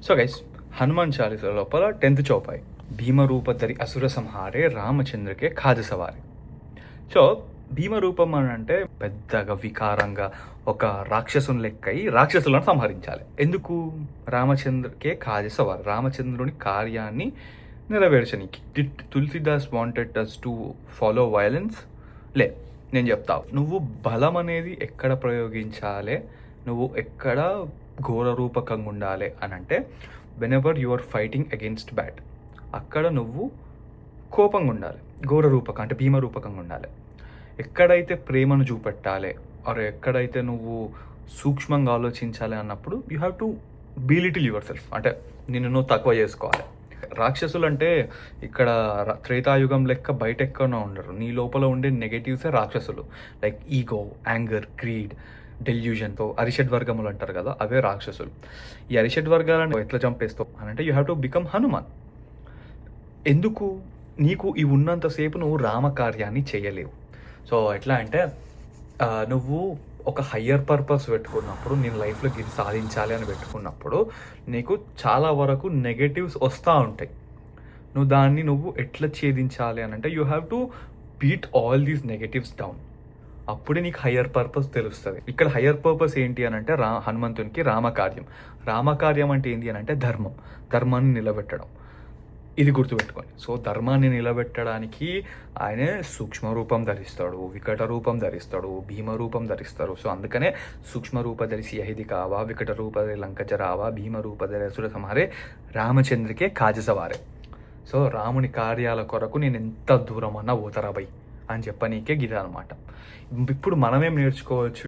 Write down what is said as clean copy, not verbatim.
So guys, Hanuman Chalisa లోపల 10th chaupai, భీమరూపధరి అసుర సంహారే రామచంద్రకే కాజ సవారి. So భీమరూపం అని అంటే పెద్దగా వికారంగా ఒక రాక్షసుని లెక్కయి రాక్షసులను సంహరించాలి. ఎందుకు? రామచంద్రకే కాజ సవారి, రామచంద్రుని కార్యాన్ని నెరవేర్చనికి. Did Tulsidas wanted us to follow violence? లే, నేను చెప్తా. నువ్వు బలం అనేది ఎక్కడ ప్రయోగించాలి, నువ్వు ఎక్కడ ఘోర రూపకంగా ఉండాలి అని అంటే, whenever you are fighting against bad, అక్కడ నువ్వు కోపంగా ఉండాలి. ఘోర రూపకం అంటే భీమరూపకంగా ఉండాలి. ఎక్కడైతే ప్రేమను చూపెట్టాలి, ఆర్ ఎక్కడైతే నువ్వు సూక్ష్మంగా ఆలోచించాలి అన్నప్పుడు you have to belittle yourself, అంటే నిన్ను నువ్వు తక్కువ చేసుకోవాలి. రాక్షసులు అంటే ఇక్కడ త్రేతాయుగం లెక్క బయట ఎక్కడో ఉండరు, నీ లోపల ఉండే నెగటివ్సే రాక్షసులు. లైక్ ఈగో, యాంగర్, గ్రీడ్, డెల్యూజన్తో అరిషడ్ వర్గములు అంటారు కదా, అవే రాక్షసులు. ఈ అరిషడ్ వర్గాలను ఎట్లా చంపేస్తావు అని అంటే, you have to become Hanuman. ఎందుకు? నీకు ఇవి ఉన్నంతసేపు నువ్వు రామకార్యాన్ని చేయలేవు. సో ఎట్లా అంటే, నువ్వు ఒక హయ్యర్ పర్పస్ పెట్టుకున్నప్పుడు, నేను లైఫ్లో ఇది సాధించాలి అని పెట్టుకున్నప్పుడు నీకు చాలా వరకు నెగటివ్స్ వస్తూ ఉంటాయి. నువ్వు ఎట్లా ఛేదించాలి అని అంటే, you have to beat all these negatives down. అప్పుడే నీకు హయ్యర్ పర్పస్ తెలుస్తుంది. ఇక్కడ హయ్యర్ పర్పస్ ఏంటి అని అంటే, హనుమంతునికి రామకార్యం. రామకార్యం అంటే ఏంటి అని అంటే ధర్మాన్ని నిలబెట్టడం. ఇది గుర్తుపెట్టుకోండి. సో ధర్మాన్ని నిలబెట్టడానికి ఆయన సూక్ష్మ రూపం ధరిస్తాడు, వికట రూపం ధరిస్తాడు, భీమ రూపం ధరిస్తాడు. సో అందుకనే సూక్ష్మ రూపధరి సియహిది కావా, వికట రూపధరి లంకచ రావా, భీమ రూపధరి అసుర సంహారే రామచంద్రకే కాజ సవారే. సో రాముని కార్యాల కొరకు నేను ఎంత దూరం అన్నా పోతారా బై అని చెప్పనీకే గిదా అనమాట. ఇప్పుడు మనమేం నేర్చుకోవచ్చు?